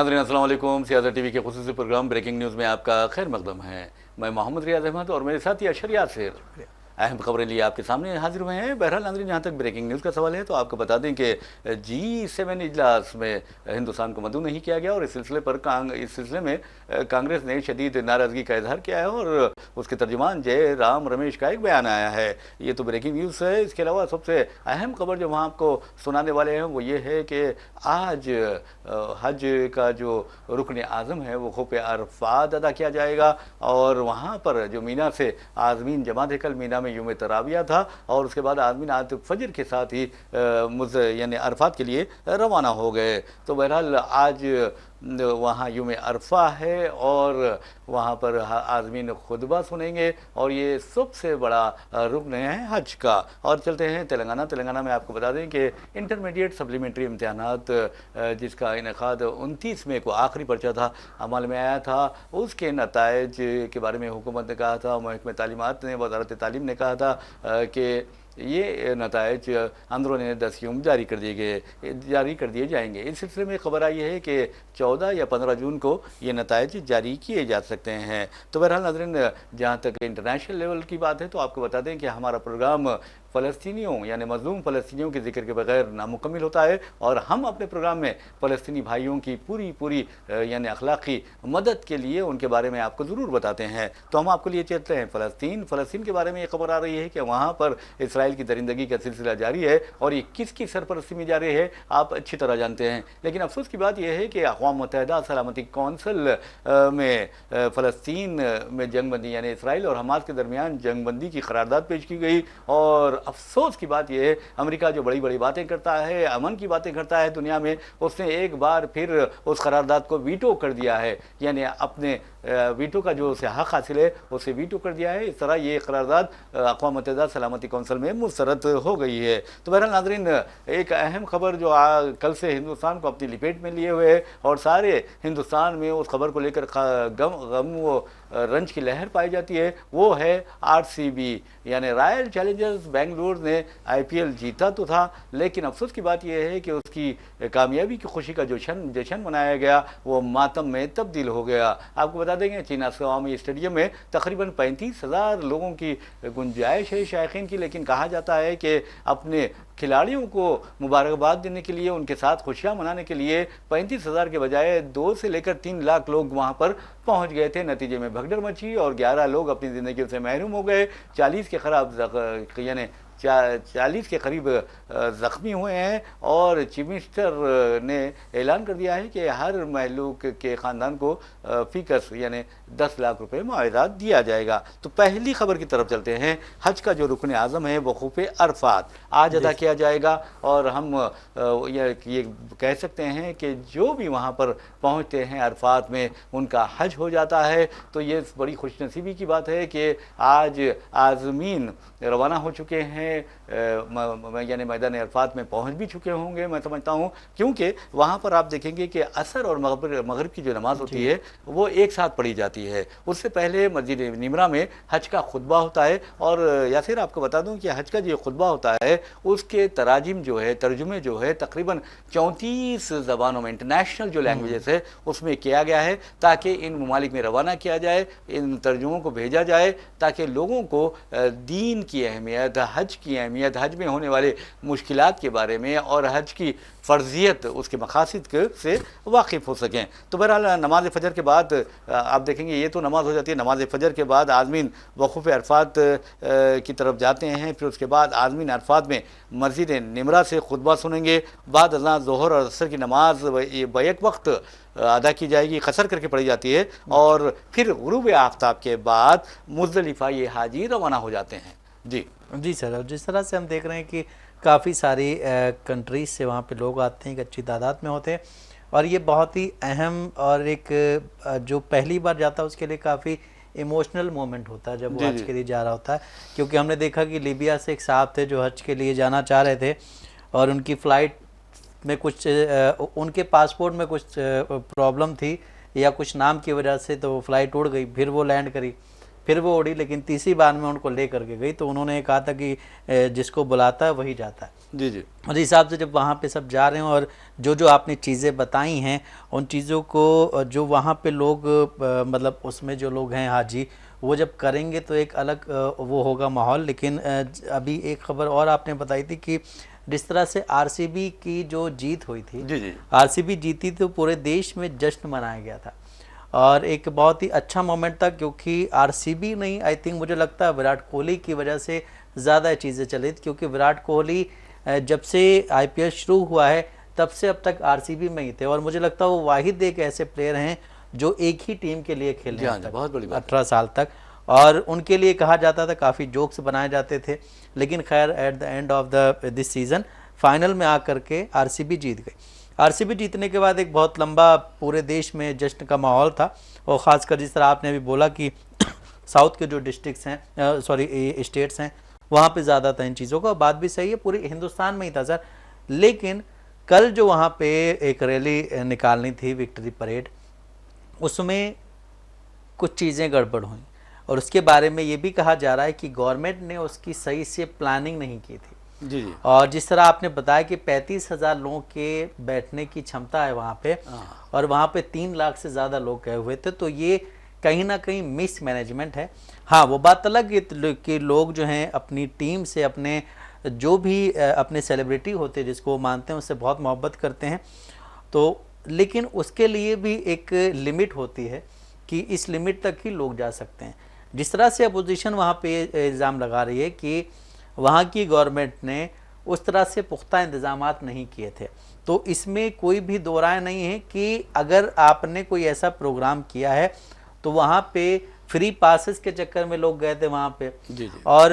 नाज़रीन अस्सलाम वालेकुम। सियासत टीवी के खुसूसी प्रोग्राम ब्रेकिंग न्यूज़ में आपका खैर मकदम है। मैं मोहम्मद रियाज अहमद और मेरे साथी अशर यासिर अहम खबरें लिए आपके सामने हाजिर हुए हैं। बहरहाल नाज़रीन, जहाँ तक ब्रेकिंग न्यूज़ का सवाल है तो आपको बता दें कि G7 इजलास में हिंदुस्तान को मद्दू नहीं किया गया और इस सिलसिले में कांग्रेस ने शदीद नाराज़गी का इजहार किया है और उसके तर्जुमान जय राम रमेश का एक बयान आया है। ये तो ब्रेकिंग न्यूज़ है। इसके अलावा सबसे अहम खबर जो वहाँ आपको सुनाने वाले हैं वो ये है कि आज हज का जो रुकन आज़म है वो खूब अरफात अदा किया जाएगा और वहाँ पर जो मीना से आज़मीन जमा थे, कल मीना में यूम तराविया था और उसके बाद आज़मीन आज फजर के साथ ही यानी अरफात के लिए रवाना हो गए। तो बहरहाल आज वहाँ यूम अरफा है और वहाँ पर आज़मीन खुतबा सुनेंगे और ये सबसे बड़ा रुकन है हज का। और चलते हैं तेलंगाना में आपको बता दें कि इंटरमीडिएट सप्लीमेंट्री इम्तहानात जिसका इनेकाद 29 मई को आखिरी पर्चा था अमल में आया था, उसके नताइज के बारे में हुकूमत ने कहा था, महकमे तालीमात ने, वज़ारत तालीम ने कहा था कि ये नताइज अंदरून 10 जारी कर दिए जाएंगे। इस सिलसिले में खबर आई है कि 14 या 15 जून को ये नताइज जारी किए जा सकते हैं। तो बहरहाल नाज़रीन, जहाँ तक इंटरनेशनल लेवल की बात है तो आपको बता दें कि हमारा प्रोग्राम फ़लस्तीनियों यानी मज़लूम फ़लस्तीनियों के ज़िक्र के बगैर नामुकम्मिल होता है और हम अपने प्रोग्राम में फ़लस्तीनी भाइयों की पूरी यानी अखलाक़ी मदद के लिए उनके बारे में आपको ज़रूर बताते हैं। तो हम आपको लिए चलते हैं फ़लस्तीन के बारे में ये खबर आ रही है कि वहाँ पर इसराइल की दरिंदगी का सिलसिला जारी है और ये किसकी सरपरस्ती में जारी है आप अच्छी तरह जानते हैं। लेकिन अफसोस की बात यह है कि अक़वाम मुत्तहिदा सलामती कौंसिल में फ़लस्तीन में जंगबंदी यानी इसराइल और हमास के दरमियान जंगबंदी की करारदाद पेश की गई और अफसोस की बात यह है अमेरिका जो बड़ी बातें करता है, अमन की बातें करता है दुनिया में, उसने एक बार फिर उस करारदाद को वीटो कर दिया है। यानी अपने वीटो का जो उसे हक हासिल है उसे वीटो कर दिया है। इस तरह ये करारदाद अक़वाम मुत्तहिदा सलामती कौंसिल में मुस्तरद हो गई है। तो बहरहाल नाज़रीन, एक अहम खबर जो कल से हिंदुस्तान को अपनी लिपेट में लिए हुए है और सारे हिंदुस्तान में उस खबर को लेकर गम व रंज की लहर पाई जाती है, वो है RCB यानी रॉयल चैलेंजर्स बेंगलुरु ने IPL जीता तो था, लेकिन अफसोस की बात यह है कि उसकी कामयाबी की खुशी का जश्न मनाया गया वो मातम में तब्दील हो गया। आपको बता देंगे चीना अवामी स्टेडियम में तकरीबन 35,000 लोगों की गुंजाइश है शायकीन की, लेकिन कहा जाता है कि अपने खिलाड़ियों को मुबारकबाद देने के लिए, उनके साथ खुशियां मनाने के लिए 35,000 के बजाय 2 से लेकर 3 लाख लोग वहां पर पहुंच गए थे। नतीजे में भगदड़ मची और 11 लोग अपनी ज़िंदगी से महरूम हो गए। 40 के करीब ज़ख्मी हुए हैं और चीफ मिनिस्टर ने ऐलान कर दिया है कि हर महलूक के ख़ानदान को फ़ीकस यानी 10 लाख रुपए मुआवजा दिया जाएगा। तो पहली खबर की तरफ चलते हैं। हज का जो रुकन आज़म है वक़ूफ़ अरफात आज अदा किया जाएगा और हम ये कह सकते हैं कि जो भी वहाँ पर पहुँचते हैं अरफात में उनका हज हो जाता है। तो ये बड़ी खुशनसीबी की बात है कि आज आज़मीन रवाना हो चुके हैं, यानी मैदान अरफात में पहुंच भी चुके होंगे मैं समझता हूं, क्योंकि वहां पर आप देखेंगे कि असर और मगरिब की जो नमाज होती है वो एक साथ पढ़ी जाती है। उससे पहले मस्जिद निमरा में हज का खुतबा होता है और या फिर आपको बता दूं कि हज का जो खुतबा होता है उसके तराजिम जो है, तर्जुमे जो है तकरीबन 34 ज़बानों में, इंटरनेशनल जो लैंग्वेजेस है उसमें किया गया है ताकि इन ममालिक में रवाना किया जाए, इन तर्जुमों को भेजा जाए ताकि लोगों को दीन की अहमियत, हज की अहमियत, हज में होने वाले मुश्किलात के बारे में और हज की फ़र्जियत, उसके मकासद से वाकिफ़ हो सकें। तो बहरहाल नमाज फ़जर के बाद आप देखेंगे ये तो नमाज हो जाती है, नमाज फ़जर के बाद आज़मीन वक़ूफ़ अरफात की तरफ जाते हैं। फिर उसके बाद आज़मीन अरफात में मस्जिद निमरा से खुतबा सुनेंगे। बाद अज़ां ज़ोहर और असर की नमाज बैक वक्त अदा की जाएगी, कसर करके पढ़ी जाती है और फिर गुरूब आफ्ताब के बाद मुज़दलिफ़ा ये हाजी रवाना हो जाते हैं। जी सर, और जिस तरह से हम देख रहे हैं कि काफ़ी सारी कंट्रीज से वहाँ पे लोग आते हैं, एक अच्छी तादाद में होते हैं और ये बहुत ही अहम और एक जो पहली बार जाता है उसके लिए काफ़ी इमोशनल मोमेंट होता है जब वो हज के लिए जा रहा होता है। क्योंकि हमने देखा कि लीबिया से एक साहब थे जो हज के लिए जाना चाह रहे थे और उनकी फ़्लाइट में कुछ उनके पासपोर्ट में कुछ प्रॉब्लम थी या कुछ नाम की वजह से तो फ़्लाइट उड़ गई, फिर वो लैंड करी। फिर वो उड़ी, लेकिन तीसरी बार में उनको ले करके गई तो उन्होंने कहा था कि जिसको बुलाता है वही जाता है। जी जी। उस हिसाब से जब वहाँ पे सब जा रहे हैं और जो जो आपने चीज़ें बताई हैं उन चीज़ों को जो वहाँ पे लोग मतलब उसमें जो लोग हैं हाजी वो जब करेंगे तो एक अलग वो होगा माहौल। लेकिन अभी एक खबर और आपने बताई थी कि जिस तरह से आरसीबी की जो जीत हुई थी, जी जी। आरसीबी जीती तो पूरे देश में जश्न मनाया गया था और एक बहुत ही अच्छा मोमेंट था, क्योंकि आरसीबी नहीं, आई थिंक मुझे लगता है विराट कोहली की वजह से ज़्यादा चीज़ें चली थी, क्योंकि विराट कोहली जब से आईपीएल शुरू हुआ है तब से अब तक आरसीबी में ही थे और मुझे लगता है वो वाहिद एक ऐसे प्लेयर हैं जो एक ही टीम के लिए खेले हैं बहुत बड़ी बात 18 साल तक, और उनके लिए कहा जाता था, काफ़ी जोक्स बनाए जाते थे। लेकिन खैर at the end of this season final में आकर के आरसीबी जीत गई। आरसीबी जीतने के बाद एक बहुत लंबा पूरे देश में जश्न का माहौल था और ख़ासकर जिस तरह आपने अभी बोला कि साउथ के जो डिस्ट्रिक्ट्स हैं सॉरी स्टेट्स हैं वहाँ पे ज़्यादा था इन चीज़ों का। बात भी सही है, पूरे हिंदुस्तान में ही था सर। लेकिन कल जो वहाँ पे एक रैली निकालनी थी, विक्ट्री परेड, उसमें कुछ चीज़ें गड़बड़ हुई और उसके बारे में ये भी कहा जा रहा है कि गवर्नमेंट ने उसकी सही से प्लानिंग नहीं की थी। जी जी। और जिस तरह आपने बताया कि 35,000 लोगों के बैठने की क्षमता है वहाँ पे और वहाँ पे 3 लाख से ज़्यादा लोग गए हुए थे, तो ये कहीं ना कहीं मिस मैनेजमेंट है। हाँ, वो बात अलग है कि लोग जो हैं अपनी टीम से, अपने जो भी अपने सेलिब्रिटी होते हैं जिसको मानते हैं उससे बहुत मोहब्बत करते हैं, तो लेकिन उसके लिए भी एक लिमिट होती है कि इस लिमिट तक ही लोग जा सकते हैं। जिस तरह से अपोजिशन वहाँ पे इल्ज़ाम लगा रही है कि वहाँ की गवर्नमेंट ने उस तरह से पुख्ता इंतज़ामात नहीं किए थे, तो इसमें कोई भी दो राय नहीं है कि अगर आपने कोई ऐसा प्रोग्राम किया है तो वहाँ पे फ्री पासेस के चक्कर में लोग गए थे वहाँ पे। जी जी। और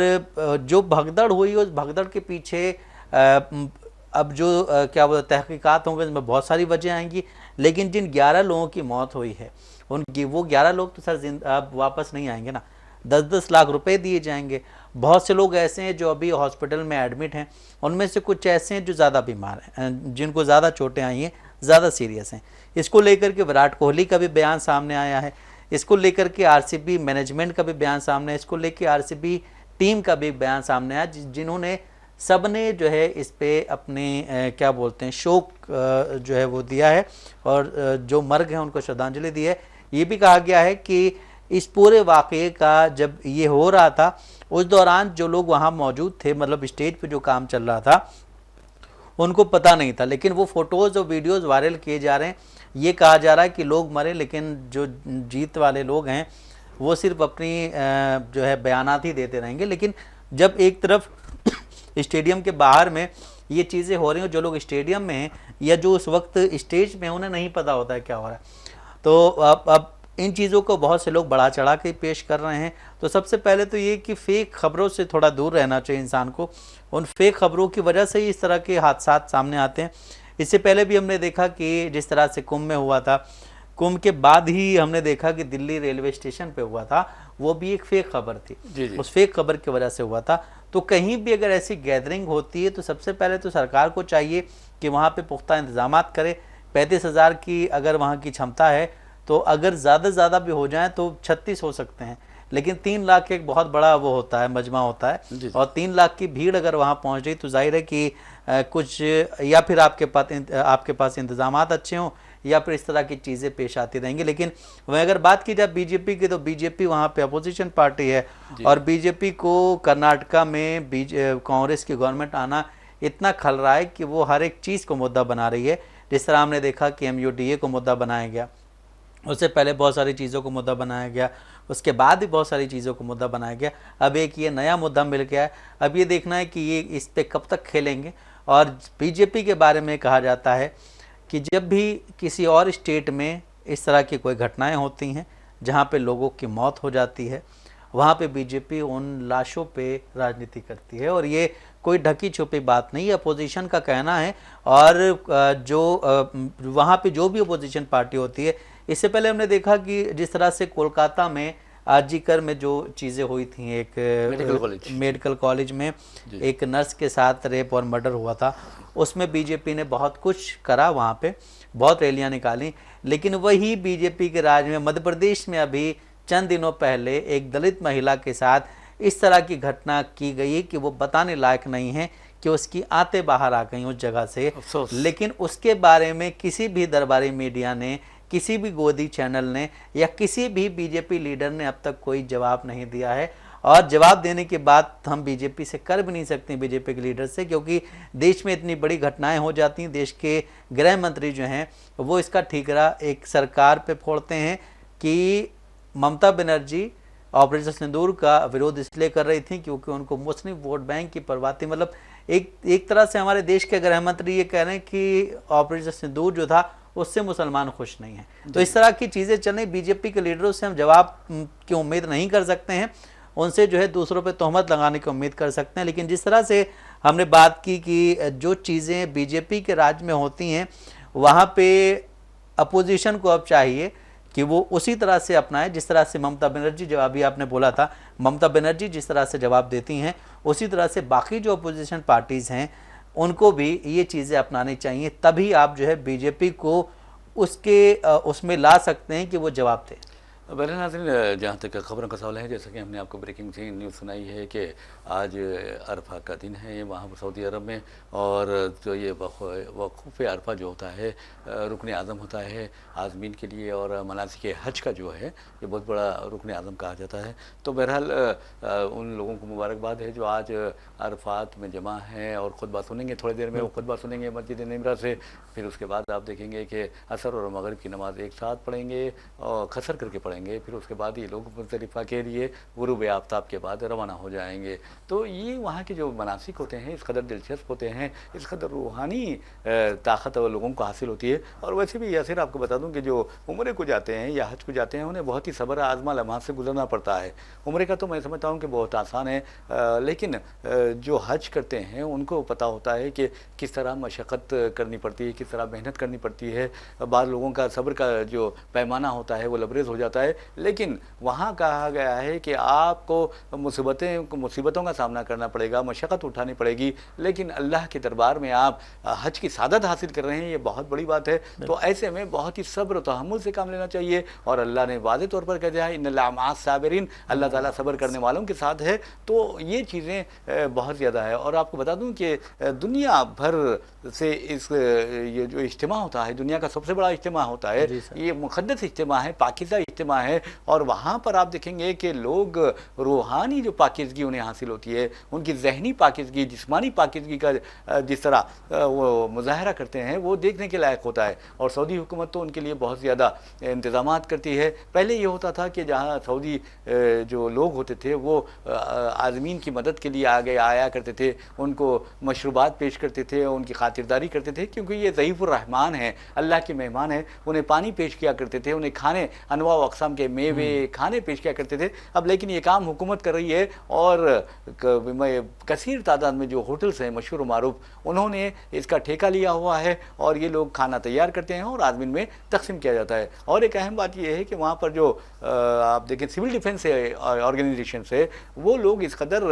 जो भगदड़ हुई उस भगदड़ के पीछे अब जो क्या बोलते तहकीकात होंगे उसमें बहुत सारी वजह आएंगी, लेकिन जिन 11 लोगों की मौत हुई है उनकी, वो 11 लोग तो सर अब वापस नहीं आएंगे ना, 10-10 लाख रुपए दिए जाएंगे। बहुत से लोग ऐसे हैं जो अभी हॉस्पिटल में एडमिट हैं, उनमें से कुछ ऐसे हैं जो ज़्यादा बीमार हैं, जिनको ज़्यादा चोटें आई हैं, ज़्यादा सीरियस हैं। इसको लेकर के विराट कोहली का भी बयान सामने आया है, इसको लेकर के आरसीबी मैनेजमेंट का भी बयान सामने है, इसको लेकर आरसीबी टीम का भी बयान सामने आया, जिन्होंने सब ने जो है इस पे अपने क्या बोलते हैं शोक जो है वो दिया है और जो मर्ग हैं उनको श्रद्धांजलि दी है। ये भी कहा गया है कि इस पूरे वाक़ये का जब ये हो रहा था उस दौरान जो लोग वहाँ मौजूद थे, मतलब स्टेज पे जो काम चल रहा था, उनको पता नहीं था, लेकिन वो फ़ोटोज़ और वीडियोज़ वायरल किए जा रहे हैं। ये कहा जा रहा है कि लोग मरे, लेकिन जो जीत वाले लोग हैं वो सिर्फ अपनी जो है बयानात ही देते रहेंगे। लेकिन जब एक तरफ स्टेडियम के बाहर में ये चीज़ें हो रही हैं, जो लोग स्टेडियम में हैं या जो उस वक्त स्टेज में उन्हें नहीं पता होता है क्या हो रहा है, तो अब इन चीज़ों को बहुत से लोग बढ़ा चढ़ा के पेश कर रहे हैं। तो सबसे पहले तो ये कि फ़ेक खबरों से थोड़ा दूर रहना चाहिए इंसान को, उन फेक खबरों की वजह से ही इस तरह के हादसा सामने आते हैं। इससे पहले भी हमने देखा कि जिस तरह से कुंभ में हुआ था, कुंभ के बाद ही हमने देखा कि दिल्ली रेलवे स्टेशन पे हुआ था, वो भी एक फेक खबर थी। जी जी। उस फेक खबर की वजह से हुआ था। तो कहीं भी अगर ऐसी गैदरिंग होती है तो सबसे पहले तो सरकार को चाहिए कि वहाँ पे पुख्ता इंतजामात करे। 35,000 की अगर वहाँ की क्षमता है तो अगर ज़्यादा भी हो जाए तो 36 हो सकते हैं, लेकिन 3 लाख एक बहुत बड़ा वो होता है, मजमा होता है। और 3 लाख की भीड़ अगर वहाँ पहुँच गई तो जाहिर है कि कुछ या फिर आपके पास इंतजामात अच्छे हों या फिर इस तरह की चीज़ें पेश आती रहेंगी। लेकिन वह अगर बात की जाए बीजेपी की, तो बीजेपी वहाँ पे अपोजिशन पार्टी है और बीजेपी को कर्नाटका में कांग्रेस की गवर्नमेंट आना इतना खल रहा है कि वो हर एक चीज़ को मुद्दा बना रही है। जिस तरह हमने देखा कि MUDA को मुद्दा बनाया गया, उससे पहले बहुत सारी चीज़ों को मुद्दा बनाया गया, उसके बाद भी बहुत सारी चीज़ों को मुद्दा बनाया गया, अब एक ये नया मुद्दा मिल गया है। अब ये देखना है कि ये इस पे कब तक खेलेंगे। और बीजेपी के बारे में कहा जाता है कि जब भी किसी और स्टेट में इस तरह की कोई घटनाएं होती हैं जहां पे लोगों की मौत हो जाती है, वहां पे बीजेपी उन लाशों पे राजनीति करती है। और ये कोई ढकी छुपी बात नहीं है, अपोजिशन का कहना है। और जो वहाँ पे जो भी अपोजिशन पार्टी होती है, इससे पहले हमने देखा कि जिस तरह से कोलकाता में आरजीकर में जो चीज़ें हुई थी, एक मेडिकल कॉलेज में एक नर्स के साथ रेप और मर्डर हुआ था, उसमें बीजेपी ने बहुत कुछ करा, वहाँ पे बहुत रैलियाँ निकाली। लेकिन वही बीजेपी के राज में मध्य प्रदेश में अभी चंद दिनों पहले एक दलित महिला के साथ इस तरह की घटना की गई कि वो बताने लायक नहीं है कि उसकी आंतें बाहर आ गई उस जगह से। अफसोस। लेकिन उसके बारे में किसी भी दरबारी मीडिया ने, किसी भी गोदी चैनल ने या किसी भी बीजेपी लीडर ने अब तक कोई जवाब नहीं दिया है। और जवाब देने की बात हम बीजेपी से कर भी नहीं सकते, बीजेपी के लीडर से, क्योंकि देश में इतनी बड़ी घटनाएं हो जाती हैं। देश के गृह मंत्री जो हैं वो इसका ठीकरा एक सरकार पे फोड़ते हैं कि ममता बनर्जी ऑपरेशन सिंदूर का विरोध इसलिए कर रही थी क्योंकि उनको मुस्लिम वोट बैंक की परवाह थी। मतलब एक तरह से हमारे देश के गृह मंत्री ये कह रहे हैं कि ऑपरेशन सिंदूर जो था उससे मुसलमान खुश नहीं है। तो इस तरह की चीज़ें चल रही। बीजेपी के लीडरों से हम जवाब की उम्मीद नहीं कर सकते हैं, उनसे जो है दूसरों पे तोहमत लगाने की उम्मीद कर सकते हैं। लेकिन जिस तरह से हमने बात की कि जो चीज़ें बीजेपी के राज में होती हैं वहाँ पे अपोजिशन को अब चाहिए कि वो उसी तरह से अपनाए जिस तरह से ममता बनर्जी, जब अभी आपने बोला था, ममता बनर्जी जिस तरह से जवाब देती हैं उसी तरह से बाकी जो अपोजिशन पार्टीज़ हैं उनको भी ये चीज़ें अपनानी चाहिए। तभी आप जो है बीजेपी को उसमें ला सकते हैं कि वो जवाब दे। बहरहाल नाज़रीन, जहाँ तक खबरों का सवाल है, जैसा कि हमने आपको ब्रेकिंग न्यूज़ सुनाई है कि आज अरफा का दिन है वहाँ पर सऊदी अरब में, और जो ये वक़ूफ़ अरफा जो होता है रुकन आज़म होता है आज़मीन के लिए, और मनासिक हज का जो है ये बहुत बड़ा रुकन आज़म कहा जाता है। तो बहरहाल उन लोगों को मुबारकबाद है जो आज अरफात में जमा हैं और खुतबा सुनेंगे। थोड़ी देर में वो खुतबा सुनेंगे मस्जिद निमरा से। फिर उसके बाद आप देखेंगे कि असर और मगरिब की नमाज़ एक साथ पढ़ेंगे और खसर करके पढ़ेंगे। फिर उसके बाद ये लोग मुज़दलिफ़ा के लिए गुरूब आफ्ताब के बाद रवाना हो जाएंगे। तो ये वहाँ के जो मनासिक होते हैं इस कदर दिलचस्प होते हैं, इस कदर रूहानी ताकत लोगों को हासिल होती है। और वैसे भी यासिर आपको बता दूं कि जो उम्रे को जाते हैं या हज को जाते हैं उन्हें बहुत ही सब्र आज़मा लम्हा से गुजरना पड़ता है। उम्रे का तो मैं समझता हूँ कि बहुत आसान है, लेकिन जो हज करते हैं उनको पता होता है कि किस तरह मशक्क़त करनी पड़ती है, किस तरह मेहनत करनी पड़ती है। बाद लोगों का सब्र का जो पैमाना होता है वो लबरेज़ हो जाता है। लेकिन वहाँ कहा गया है कि आपको मुसीबतों का सामना करना पड़ेगा, मशक्क़त उठानी पड़ेगी, लेकिन अल्लाह के दरबार में आप हज की सादत हासिल कर रहे हैं, ये बहुत बड़ी बात है। तो ऐसे में बहुत ही सब्र तहम्मुल से काम लेना चाहिए। और अल्लाह ने वाज़ेह तौर पर कह दिया है इन्नल्लाह मअस साबिरीन, अल्लाह ताला सब्र करने वालों के साथ है। तो ये चीज़ें बहुत ज़्यादा है। और आपको बता दूं कि दुनिया भर से ये जो इज्तिमा होता है, दुनिया का सबसे बड़ा इज्तिमा होता है, ये मुक़द्दस इज्तिमा है, पाकीज़ा इज्तिमा है। और वहाँ पर आप देखेंगे कि लोग रूहानी जो पाकीज़गी उन्हें हासिल होती है, उनकी ज़हनी पाकीज़गी, जिस्मानी पाकीज़गी का जिस तरह वो मुज़ाहरा करते हैं वो देखने के लायक होता है। और सऊदी हुकूमत तो उनके लिए बहुत ज़्यादा इंतज़ामात करती है। पहले ये होता था कि जहाँ सऊदी जो लोग होते थे वो आज़मीन की मदद के लिए आया करते थे, उनको मशरूबात पेश करते थे, उनकी खातिरदारी करते थे, क्योंकि ये ज़ईफ़ुर रहमान हैं, अल्लाह के मेहमान हैं। उन्हें पानी पेश किया करते थे, उन्हें खाने अनवा व अक़साम के मेवे खाने पेश किया करते थे। अब लेकिन ये काम हुकूमत कर रही है और कसीर तादाद में जो होटल्स हैं मशहूर मारूफ, उन्होंने इसका ठेका लिया हुआ है और ये लोग खाना तैयार करते हैं और आज़मीन में तकसीम किया जाता है। और एक अहम बात यह है कि वहाँ पर जो आप देखें सिविल डिफेंस ऑर्गेनाइजेशन से वो लोग इस कदर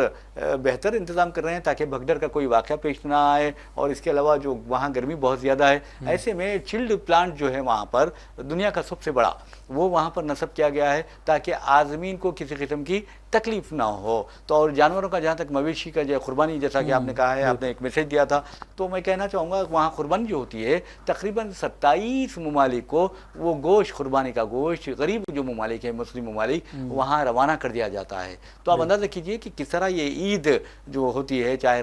बेहतर इंतज़ाम कर रहे हैं ताकि भगदड़ का कोई वाक़या पेश ना आए। और इसके अलावा जो वहाँ गर्मी बहुत ज़्यादा है, ऐसे में चिल्ड प्लांट जो है वहाँ पर दुनिया का सबसे बड़ा, वो वहाँ पर नस्ब किया गया है ताकि आज़मीन को किसी किस्म की तकलीफ ना हो। तो और जानवरों का जहाँ तक मवेशी का जो कुर्बानी, जैसा कि आपने कहा है, आपने एक मैसेज दिया था, तो मैं कहना चाहूँगा वहाँ कुर्बानी जो होती है तकरीबन 27 ममालिक को वो गोश्त, कुर्बानी का गोश्त गरीब जो ममालिक है, मुस्लिम ममालिक, वहाँ रवाना कर दिया जाता है। तो आप अंदाज़ा कीजिए कि किस तरह ये ईद जो होती है, चाहे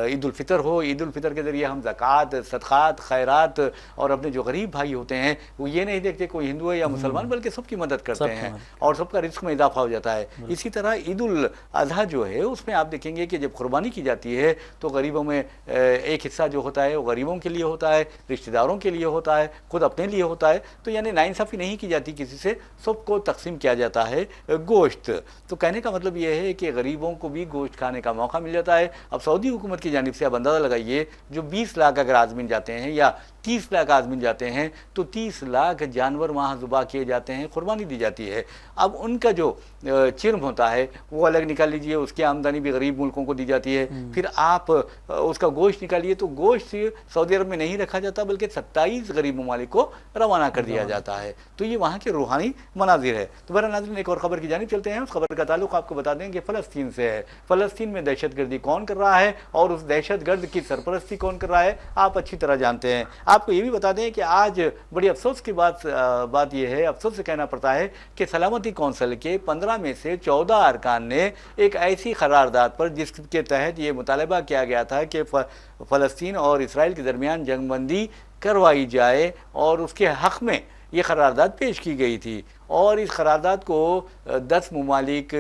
ईद उल फितर हो, ईद उल फितर के ज़रिए हम ज़कात, सदक़ात, खैरात और अपने जो गरीब भाई होते हैं वो ये नहीं देखते कोई हिंदू है या मुसलमान, बल्कि सबकी मदद करते हैं और सबका रिस्क में इजाफा हो जाता है। इसी तरह ईद उल अज़हा जो है उसमें आप देखेंगे कि जब कुर्बानी की जाती है तो गरीबों में एक हिस्सा जो होता है वो गरीबों के लिए होता है, रिश्तेदारों के लिए होता है, खुद अपने लिए होता है। तो यानी नाइंसाफ़ी नहीं की जाती किसी से, सबको तकसीम किया जाता है गोश्त। तो कहने का मतलब ये है कि गरीबों को भी गोश्त खाने का मौका मिल जाता है। अब सऊदी हुकूमत की जानिब से आप अंदाज़ा लगाइए, जो 20 लाख अगर आज़मीन जाते हैं या 30 लाख आज़मीन जाते हैं तो 30 लाख जानवर वहाँ ज़ुबा किए जाते हैं, कुर्बानी दी जाती है। अब उनका जो चिर्म होता है वो अलग निकाल लीजिए, उसकी आमदनी भी गरीब मुल्कों को दी जाती है। फिर आप उसका गोश्त निकालिए तो गोश्त सऊदी अरब में नहीं रखा जाता बल्कि 27 गरीब ममालिक को रवाना कर दिया जाता है। तो ये वहाँ के रूहानी मनाजिर है। तो बहरहाल नाज़रीन, एक और खबर की जानिब चलते हैं। उस खबर का ताल्लुक आपको बता दें कि फ़लस्तीन से है। फ़लस्तीन में दहशतगर्दी कौन कर रहा है और उस दहशतगर्द की सरपरस्ती कौन कर रहा है आप अच्छी तरह जानते हैं। आपको ये भी बता दें कि आज बड़ी अफसोस की बात यह है, अफसोस से कहना पड़ता है कि सलामती कौंसिल के 15 में से 14 अरकान ने एक ऐसी करारदाद पर जिसके तहत ये मुतालबा किया गया था कि फ़लस्तीन और इसराइल के दरमियान जंगबंदी करवाई जाए और उसके हक़ में ये करारदाद पेश की गई थी। और इस करारदाद को 10 ममालिक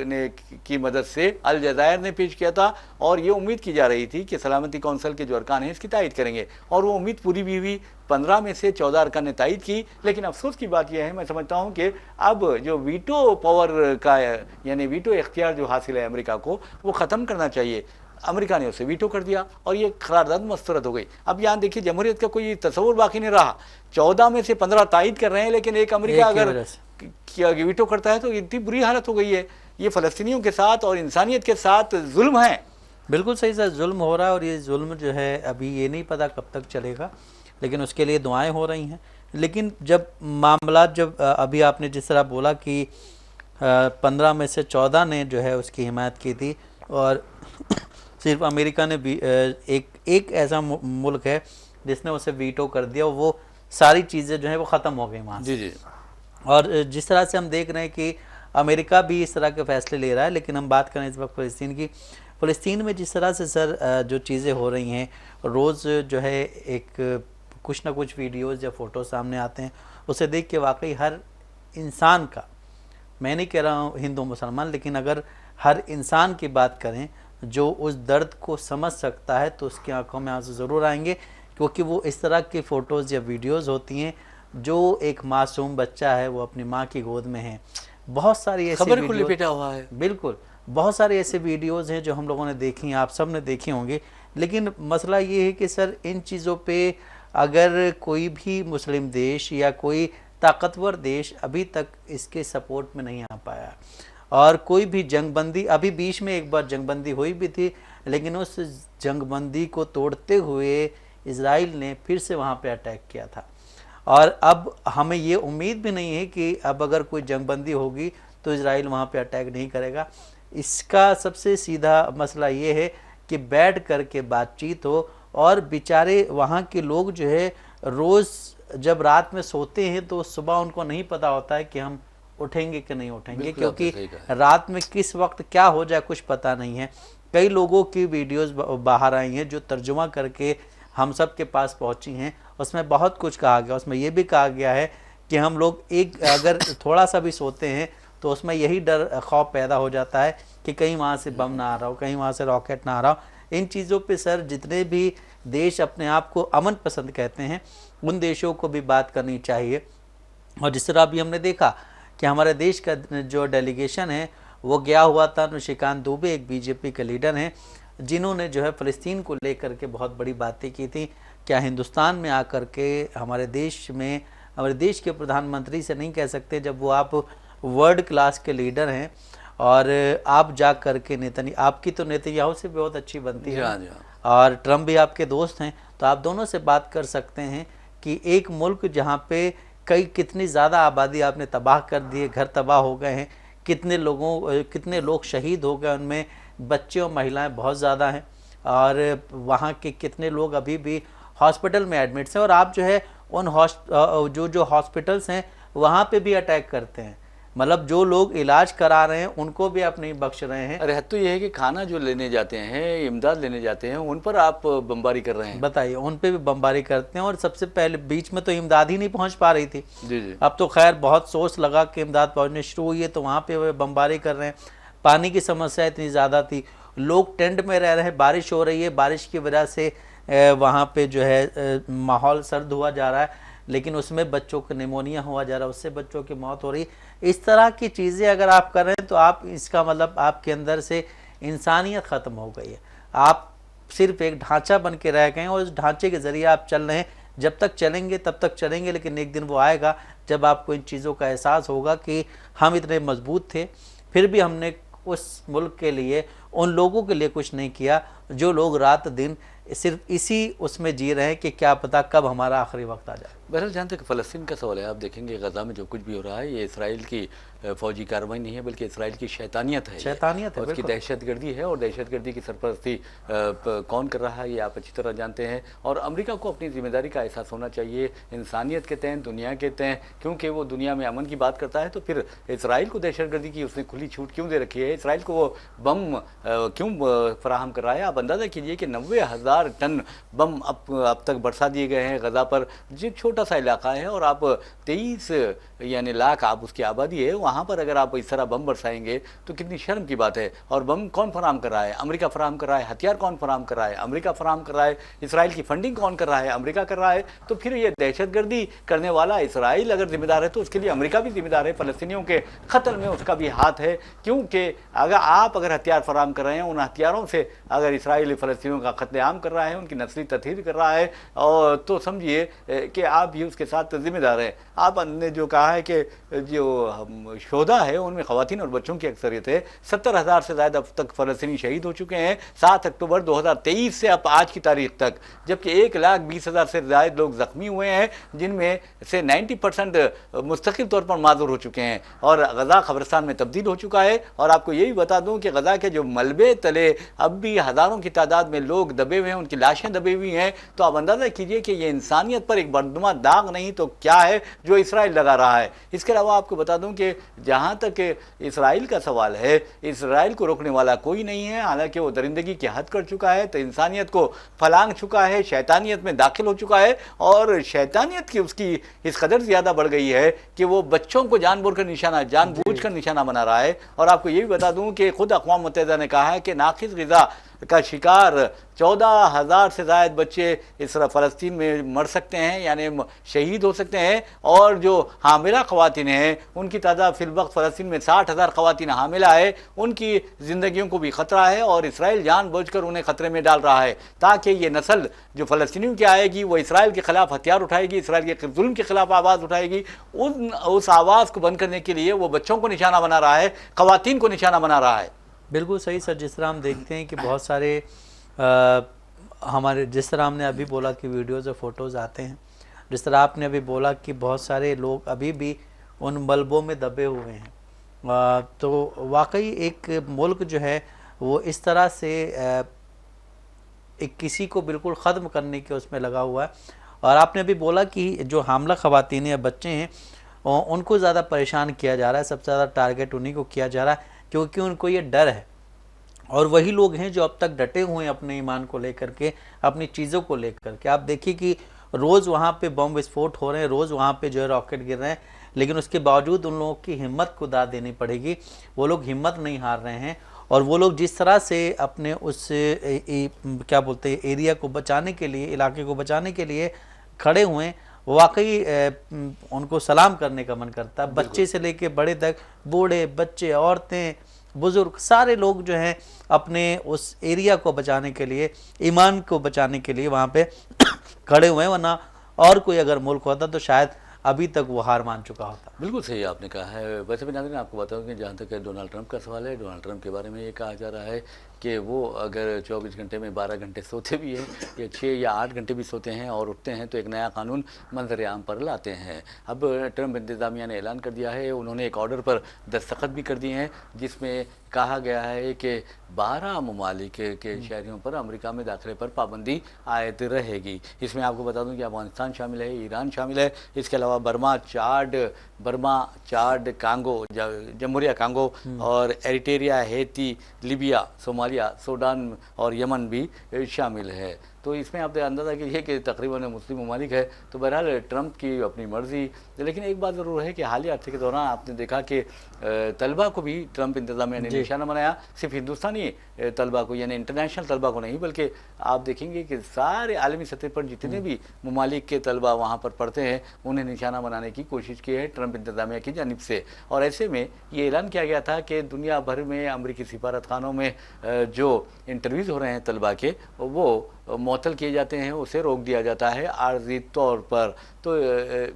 ने की मदद से अल जज़ायर ने पेश किया था और ये उम्मीद की जा रही थी कि सलामती कौंसिल के जो अरकान हैं इसकी तायद करेंगे और वो उम्मीद पूरी भी हुई। 15 में से 14 अरकान ने तायद की। लेकिन अफसोस की बात यह है, मैं समझता हूँ कि अब जो वीटो पावर का यानी वीटो इख्तियार जो हासिल है अमेरिका को, वो ख़त्म करना चाहिए। अमेरिका ने उसे वीटो कर दिया और ये करारदाद मस्तरद हो गई। अब यहाँ देखिए जमहूरियत का कोई तस्वुर बाकी नहीं रहा। 14 में से 15 तायद कर रहे हैं, लेकिन एक अमेरिका अगर वीटो करता है तो इतनी बुरी हालत हो गई है। ये फ़लस्तीनियों के साथ और इंसानियत के साथ जुल्म है। बिल्कुल सही सर, जुल्म हो रहा है और ये जुल्म जो है अभी ये नहीं पता कब तक चलेगा, लेकिन उसके लिए दुआएं हो रही हैं। लेकिन जब मामला अभी आपने जिस तरह बोला कि 15 में से 14 ने जो है उसकी हिमायत की थी और सिर्फ अमेरिका ने भी एक ऐसा मुल्क है जिसने उसे वीटो कर दिया, वो सारी चीज़ें जो है वो ख़त्म हो गई वहाँ से। जी। और जिस तरह से हम देख रहे हैं कि अमेरिका भी इस तरह के फैसले ले रहा है, लेकिन हम बात करें इस वक्त फ़लस्तीन की। फ़लस्तीन में जिस तरह से सर जो चीज़ें हो रही हैं, रोज़ जो है एक कुछ ना कुछ वीडियोज़ या फ़ोटो सामने आते हैं, उसे देख के वाकई हर इंसान का, मैं नहीं कह रहा हूँ हिंदू मुसलमान, लेकिन अगर हर इंसान की बात करें जो उस दर्द को समझ सकता है तो उसकी आंखों में आंसू ज़रूर आएंगे, क्योंकि वो इस तरह की फ़ोटोज़ या वीडियोज़ होती हैं जो एक मासूम बच्चा है वो अपनी माँ की गोद में है। बहुत सारी ऐसी खबर को लिपेटा हुआ है। बिल्कुल, बहुत सारे ऐसे वीडियोज़ हैं जो हम लोगों ने देखी हैं, आप सब ने देखी होंगी। लेकिन मसला ये है कि सर इन चीज़ों पे अगर कोई भी मुस्लिम देश या कोई ताकतवर देश अभी तक इसके सपोर्ट में नहीं आ पाया, और कोई भी जंगबंदी, अभी बीच में एक बार जंगबंदी हुई भी थी, लेकिन उस जंगबंदी को तोड़ते हुए इज़राइल ने फिर से वहाँ पे अटैक किया था। और अब हमें ये उम्मीद भी नहीं है कि अब अगर कोई जंगबंदी होगी तो इज़राइल वहाँ पे अटैक नहीं करेगा। इसका सबसे सीधा मसला ये है कि बैठ कर के बातचीत हो, और बेचारे वहाँ के लोग जो है रोज़ जब रात में सोते हैं तो सुबह उनको नहीं पता होता है कि हम उठेंगे कि नहीं उठेंगे, क्योंकि रात में किस वक्त क्या हो जाए कुछ पता नहीं है। कई लोगों की वीडियोस बाहर आई हैं जो तर्जुमा करके हम सब के पास पहुंची हैं। उसमें बहुत कुछ कहा गया, उसमें यह भी कहा गया है कि हम लोग अगर थोड़ा सा भी सोते हैं तो उसमें यही डर खौफ पैदा हो जाता है कि कहीं वहाँ से बम ना आ रहा हो, कहीं वहाँ से रॉकेट ना आ रहा हो। इन चीज़ों पे सर जितने भी देश अपने आप को अमन पसंद कहते हैं उन देशों को भी बात करनी चाहिए। और जिस तरह अभी हमने देखा कि हमारे देश का जो डेलीगेशन है वो गया हुआ था, निशिकांत दुबे एक बीजेपी के लीडर हैं जिन्होंने जो है फ़लस्तीन को लेकर के बहुत बड़ी बातें की थी। क्या हिंदुस्तान में आकर के हमारे देश के प्रधानमंत्री से नहीं कह सकते, जब वो आप वर्ल्ड क्लास के लीडर हैं और आप जा कर के आपकी तो नेतन्याहू से बहुत अच्छी बनती है और ट्रम्प भी आपके दोस्त हैं, तो आप दोनों से बात कर सकते हैं कि एक मुल्क जहाँ पे कितनी ज़्यादा आबादी आपने तबाह कर दी है, घर तबाह हो गए हैं, कितने लोग शहीद हो गए, उनमें बच्चे और महिलाएं बहुत ज़्यादा हैं, और वहाँ के कितने लोग अभी भी हॉस्पिटल में एडमिट्स हैं, और आप जो है उन जो हॉस्पिटल्स हैं वहाँ पे भी अटैक करते हैं। मतलब जो लोग इलाज करा रहे हैं उनको भी आप नहीं बख्श रहे हैं। अरे तो ये है कि खाना जो लेने जाते हैं, इमदाद लेने जाते हैं, उन पर आप बमबारी कर रहे हैं। बताइए, उन पे भी बमबारी करते हैं। और सबसे पहले बीच में तो इमदाद ही नहीं पहुंच पा रही थी। जी। अब तो खैर बहुत सोच लगा कि इमदाद पहुंचने शुरू हुई है तो वहाँ पे वे बमबारी कर रहे हैं। पानी की समस्या इतनी ज़्यादा थी, लोग टेंट में रह रहे हैं, बारिश हो रही है, बारिश की वजह से वहाँ पे जो है माहौल सर्द हुआ जा रहा है, लेकिन उसमें बच्चों को निमोनिया हुआ जा रहा है, उससे बच्चों की मौत हो रही है। इस तरह की चीज़ें अगर आप कर रहे हैं तो आप इसका मतलब आपके अंदर से इंसानियत ख़त्म हो गई है। आप सिर्फ एक ढांचा बन के रह गए हैं और उस ढांचे के ज़रिए आप चल रहे हैं। जब तक चलेंगे तब तक चलेंगे, लेकिन एक दिन वो आएगा जब आपको इन चीज़ों का एहसास होगा कि हम इतने मजबूत थे फिर भी हमने उस मुल्क के लिए, उन लोगों के लिए कुछ नहीं किया जो लोग रात दिन सिर्फ इसी उसमें जी रहे हैं कि क्या पता कब हमारा आखिरी वक्त आ जाए। बहरहाल जहाँ तक फ़लस्तीन का सवाल है, आप देखेंगे गज़ा में जो कुछ भी हो रहा है ये इसराइल की फ़ौजी कार्रवाई नहीं है, बल्कि इसराइल की शैतानियत है। शैतानियत है, और उसकी बिल्कुल। दहशतगर्दी है, और दहशतगर्दी की सरपरस्ती कौन कर रहा है ये आप अच्छी तरह जानते हैं। और अमेरिका को अपनी ज़िम्मेदारी का एहसास होना चाहिए इंसानियत के तहत, दुनिया के तहत, क्योंकि वो दुनिया में अमन की बात करता है। तो फिर इसराइल को दहशतगर्दी की उसने खुली छूट क्यों दे रखी है? इसराइल को वो बम क्यों फराहम कर रहा है? आप अंदाज़ा कीजिए कि 90,000 टन बम अब तक बरसा दिए गए हैं गज़ा पर, जो छोटा सा इलाका है, और आप 23 यानी लाख आप उसकी आबादी है, वहाँ पर अगर आप इस तरह बम बरसाएंगे तो कितनी शर्म की बात है। और बम कौन फराहम कर रहा है? अमेरिका फराहम कर रहा है। हथियार कौन फराहम कर रहा है? अमेरिका फराहम कर रहा है। इसराइल की फंडिंग कौन कर रहा है? अमेरिका कर रहा है। तो फिर ये दहशतगर्दी करने वाला इसराइल अगर जिम्मेदार है तो उसके लिए अमेरिका भी जिम्मेदार है। फ़लस्तीनियों के कत्ल में उसका भी हाथ है, क्योंकि अगर हथियार फराहम कर रहे हैं, उन हथियारों से अगर इसराइल फ़लस्तीनियों का कत्लेआम कर रहा है, उनकी नस्ली तस्हीर कर रहा है, और तो समझिए कि आप भी उसके साथ जिम्मेदार हैं। आपने जो कहा है कि जो शोधा है उनमें ख़वातीन और बच्चों की अक्सरियत है। 70,000 से ज़्यादा अब तक फ़लस्तीनी शहीद हो चुके हैं 7 अक्टूबर 2023 से अब आज की तारीख तक, जबकि 1,20,000 से ज़्यादा लोग ज़ख्मी हुए हैं, जिनमें से 90% मुस्तकिल तौर पर माजूर हो चुके हैं, और गज़ा क़ब्रिस्तान में तब्दील हो चुका है। और आपको यही बता दूं कि गज़ा के जो मलबे तले अब भी हज़ारों की तादाद में लोग दबे हुए हैं, उनकी लाशें दबी हुई हैं। तो आप अंदाज़ा कीजिए कि ये इंसानियत पर एक बदनुमा दाग नहीं तो क्या है जो इसराइल लगा रहा है। इसके अलावा आपको बता दूं कि जहाँ तक इसराइल का सवाल है, इसराइल को रोकने वाला कोई नहीं है। हालांकि वो दरिंदगी की हद कर चुका है, तो इंसानियत को फलांग चुका है, शैतानियत में दाखिल हो चुका है, और शैतानियत की उसकी इस कदर ज़्यादा बढ़ गई है कि वो बच्चों को जानबूझकर निशाना बना रहा है। और आपको ये भी बता दूं कि खुद अक़वाम मुत्तहिदा ने कहा है कि नाक़िस ग़िज़ा का शिकार 14,000 से ज़ायद बच्चे इस फ़लस्तीन में मर सकते हैं, यानी शहीद हो सकते हैं। और जो हामिला ख़वातीन हैं उनकी तादाद फ़िलवक्त फ़लस्तीन में 60,000 ख़वातीन हामिला है, उनकी ज़िंदगियों को भी ख़तरा है, और इसराइल जानबूझकर उन्हें ख़तरे में डाल रहा है ताकि ये नस्ल जो फ़लस्तीनियों की आएगी वो इसराइल के ख़िलाफ़ हथियार उठाएगी, इसराइल के जुल्म के ख़िलाफ़ आवाज़ उठाएगी। उस आवाज़ को बंद करने के लिए वो बच्चों को निशाना बना रहा है, ख़वातीन को निशाना बना रहा है। बिल्कुल सही सर। जिस तरह हम देखते हैं कि बहुत सारे हमारे, जिस तरह हमने अभी बोला कि वीडियोज़ और फ़ोटोज़ आते हैं, जिस तरह आपने अभी बोला कि बहुत सारे लोग अभी भी उन मलबों में दबे हुए हैं, तो वाकई एक मुल्क जो है वो इस तरह से एक किसी को बिल्कुल ख़त्म करने के उसमें लगा हुआ है। और आपने अभी बोला कि जो हामला ख़वातीन या बच्चे हैं उनको ज़्यादा परेशान किया जा रहा है, सबसे ज़्यादा टारगेट उन्हीं को किया जा रहा है, क्योंकि उनको ये डर है। और वही लोग हैं जो अब तक डटे हुए हैं अपने ईमान को लेकर के, अपनी चीज़ों को लेकर के। आप देखिए कि रोज़ वहाँ पे बम विस्फोट हो रहे हैं, रोज़ वहाँ पे जो है रॉकेट गिर रहे हैं, लेकिन उसके बावजूद उन लोगों की हिम्मत को दाद देनी पड़ेगी। वो लोग हिम्मत नहीं हार रहे हैं, और वो लोग जिस तरह से अपने उस क्या बोलते हैं एरिया को बचाने के लिए, इलाके को बचाने के लिए खड़े हुए हैं, वाकई उनको सलाम करने का मन करता है। बच्चे से लेके बड़े तक, बूढ़े, बच्चे, औरतें, बुज़ुर्ग, सारे लोग जो हैं अपने उस एरिया को बचाने के लिए, ईमान को बचाने के लिए वहाँ पे खड़े हुए हैं। वरना और कोई अगर मुल्क होता तो शायद अभी तक वो हार मान चुका होता। बिल्कुल सही आपने कहा है। वैसे भी नाज़रीन आपको बताऊं कि जहाँ तक डोनाल्ड ट्रंप का सवाल है, डोनाल्ड ट्रंप के बारे में ये कहा जा रहा है कि वो अगर 24 घंटे में 12 घंटे सोते भी हैं, या 6 या 8 घंटे भी सोते हैं और उठते हैं, तो एक नया कानून मंजर आम पर लाते हैं। अब ट्रंप इंतज़ामिया ने ऐलान कर दिया है, उन्होंने एक ऑर्डर पर दस्तखत भी कर दिए हैं, जिसमें कहा गया है कि 12 ममालिक के शहरियों पर अमेरिका में दाखिले पर पाबंदी आयद रहेगी। इसमें आपको बता दूं कि अफगानिस्तान शामिल है, ईरान शामिल है, इसके अलावा बर्मा, चाड, कांगो, जमहूरिया कांगो, और Eritrea, Haiti, Libya, Somalia, Sudan और यमन भी शामिल है। तो इसमें आप अंदाज़ा कीजिए कि तकरीबन मुस्लिम ममालिक है। तो बहरहाल ट्रंप की अपनी मर्ज़ी, लेकिन एक बात ज़रूर है कि हालिया अर्से के दौरान आपने देखा कि तलबा को भी ट्रंप इंतज़ामिया ने निशाना बनाया। सिर्फ हिंदुस्तानी तलबा को, यानी इंटरनेशनल तलबा को नहीं, बल्कि आप देखेंगे कि सारे आलमी सतह पर जितने भी ममालिक के तलबा वहाँ पर पढ़ते हैं उन्हें निशाना बनाने की कोशिश की है ट्रंप इंतज़ामिया की जानिब से। और ऐसे में ये ऐलान किया गया था कि दुनिया भर में अमरीकी सिफारतखानों में जो इंटरव्यूज़ हो रहे हैं तलबा के, वो मुअत्तल किए जाते हैं उसे रोक दिया जाता है आर्जी तौर पर। तो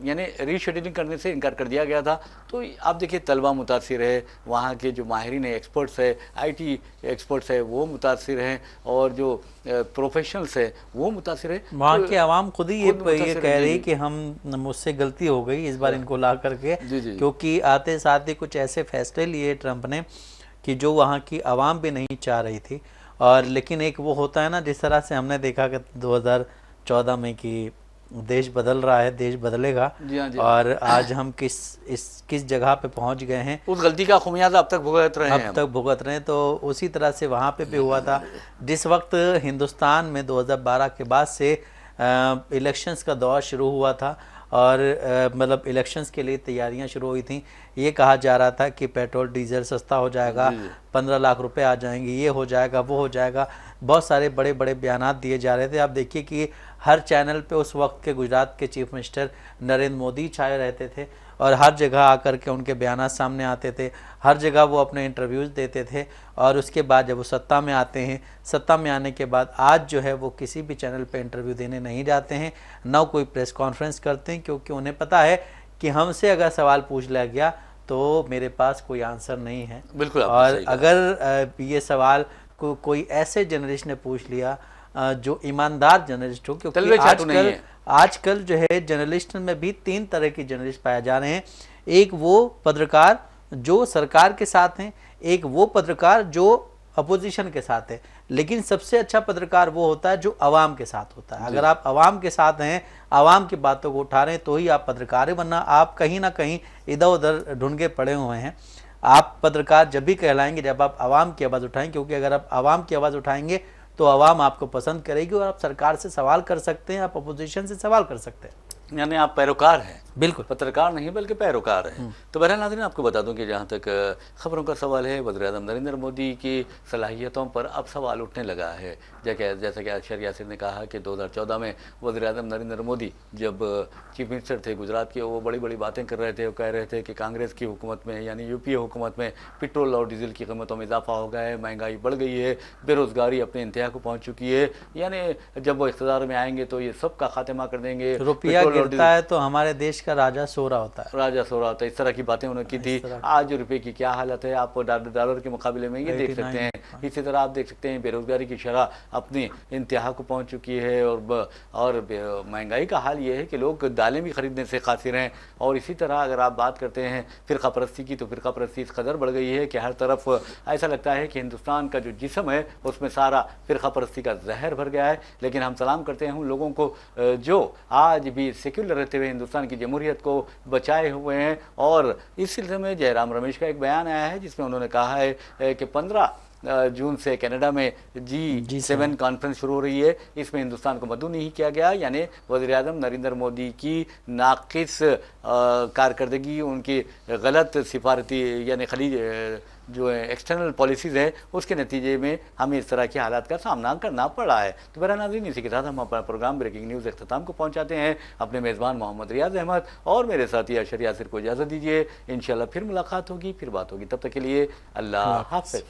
यानी रीशेड्यूलिंग करने से इनकार कर दिया गया था। तो आप देखिए तलबा मुतासिर है, वहाँ के जो माहिरीन एक्सपर्ट्स है, IT एक्सपर्ट्स है वो मुतासिर हैं, और जो प्रोफेशनल्स है वो मुतासिर है। वहाँ तो की आवाम खुद ही ये मुतासिर कह है। रही जी, कि हम मुझसे गलती हो गई इस बार इनको ला करके, जी, जी। क्योंकि आते साथ ही कुछ ऐसे फैसले लिए ट्रंप ने कि जो वहाँ की आवाम भी नहीं चाह रही थी। और लेकिन एक वो होता है ना, जिस तरह से हमने देखा कि 2014 में कि देश बदल रहा है, देश बदलेगा, जी हाँ, जी। और आज हम किस जगह पे पहुंच गए हैं, उस गलती का खुमियाजा अब तक भुगत रहे हैं अब तक भुगत रहे हैं। तो उसी तरह से वहाँ पे भी हुआ था। जिस वक्त हिंदुस्तान में 2012 के बाद से इलेक्शंस का दौर शुरू हुआ था, और मतलब इलेक्शंस के लिए तैयारियां शुरू हुई थी, ये कहा जा रहा था कि पेट्रोल डीजल सस्ता हो जाएगा, 15 लाख रुपए आ जाएंगे, ये हो जाएगा, वो हो जाएगा, बहुत सारे बड़े बड़े बयानात दिए जा रहे थे। आप देखिए कि हर चैनल पे उस वक्त के गुजरात के चीफ मिनिस्टर नरेंद्र मोदी छाए रहते थे, और हर जगह आकर के उनके बयानात सामने आते थे, हर जगह वो अपने इंटरव्यूज़ देते थे। और उसके बाद जब वो सत्ता में आते हैं, सत्ता में आने के बाद आज जो है वो किसी भी चैनल पे इंटरव्यू देने नहीं जाते हैं, ना कोई प्रेस कॉन्फ्रेंस करते हैं, क्योंकि उन्हें पता है कि हमसे अगर सवाल पूछ लिया गया तो मेरे पास कोई आंसर नहीं है। बिल्कुल आपने और सही कहा। अगर ये सवाल कोई ऐसे जर्नलिस्ट ने पूछ लिया जो ईमानदार जर्नलिस्ट हो, क्योंकि तलवे चाटू नहीं है। आजकल जो है जर्नलिस्ट में भी 3 तरह के जर्नलिस्ट पाए जा रहे हैं। एक वो पत्रकार जो सरकार के साथ हैं, एक वो पत्रकार जो अपोजिशन के साथ है, लेकिन सबसे अच्छा पत्रकार वो होता है जो आवाम के साथ होता है। अगर आप आवाम के साथ हैं, आवाम की बातों को उठा रहे हैं, तो ही आप पत्रकार हैं, वरना आप कहीं ना कहीं इधर उधर ढूंढ के पड़े हुए हैं। आप पत्रकार जब भी कहलाएंगे जब आप आवाम की आवाज़ उठाएंगे, क्योंकि अगर आप आवाम की आवाज़ उठाएंगे तो आवाम आपको पसंद करेगी, और आप सरकार से सवाल कर सकते हैं, आप अपोजिशन से सवाल कर सकते हैं। यानी आप पैरोकार हैं, बिल्कुल पत्रकार नहीं बल्कि पैरोकार हैं। तो बहरहाल नाज़रीन, आपको बता दूं कि जहाँ तक खबरों का सवाल है, वज़ीर-ए-आज़म नरेंद्र मोदी की सलाहियतों पर अब सवाल उठने लगा है। जैसा कि अशर यासिर ने कहा कि 2014 में वज़ीर-ए-आज़म नरेंद्र मोदी जब चीफ मिनिस्टर थे गुजरात के, वो बड़ी बड़ी बातें कर रहे थे। वो कह रहे थे कि कांग्रेस की हुकूमत में यानी UPA हुकूमत में पेट्रोल और डीजल की कीमतों में इजाफा हो गया है, महंगाई बढ़ गई है, बेरोज़गारी अपने इंतहा को पहुँच चुकी है, यानी जब वो इक़्तिदार में आएंगे तो ये सब का खात्मा कर देंगे। रुपया गिरता है तो हमारे देश का राजा सो रहा होता है, राजा सो रहा होता है, इस तरह की बातें उन्होंने की थी। आज रुपए की क्या हालत है आप डॉलर के मुकाबले में ये देख सकते हैं। इसी तरह आप देख सकते हैं बेरोजगारी की शरह अपनी इंतहा को पहुंच चुकी है, और महंगाई का हाल ये है कि लोग दालें भी खरीदने से कासिर हैं। और इसी तरह अगर आप बात करते हैं फ़िरका परस्ती की, तो फ़िरका परस्ती इस कदर बढ़ गई है कि हर तरफ ऐसा लगता है कि हिंदुस्तान का जो जिस्म है उसमें सारा फ़िरका परस्ती का जहर भर गया है। लेकिन हम सलाम करते हैं उन लोगों को जो आज भी सेक्युलर रहते हुए हिंदुस्तान की जमहूरियत को बचाए हुए हैं। और इस सिलसिले में जयराम रमेश का एक बयान आया है जिसमें उन्होंने कहा है कि 15 जून से कनाडा में G7 कॉन्फ्रेंस शुरू हो रही है, इसमें हिंदुस्तान को मद्दू नहीं किया गया। यानी वज़ीर-ए-आज़म नरेंद्र मोदी की नाक़िस कारकर्दगी, उनकी गलत सिफारती यानी खलीज जो है एक्सटर्नल पॉलिसीज़ है, उसके नतीजे में हमें इस तरह के हालात का सामना करना पड़ा है। तो बहरहाल नाज़रीन, इसी के साथ हम अपना प्रोग्राम ब्रेकिंग न्यूज़ अख्ताम को पहुँचाते हैं। अपने मेज़बान मोहम्मद रियाज़ अहमद और मेरे साथी अशर यासिर को इजाज़त दीजिए। इंशाअल्लाह फिर मुलाकात होगी, फिर बात होगी। तब तक के लिए अल्लाह हाफ़िज़।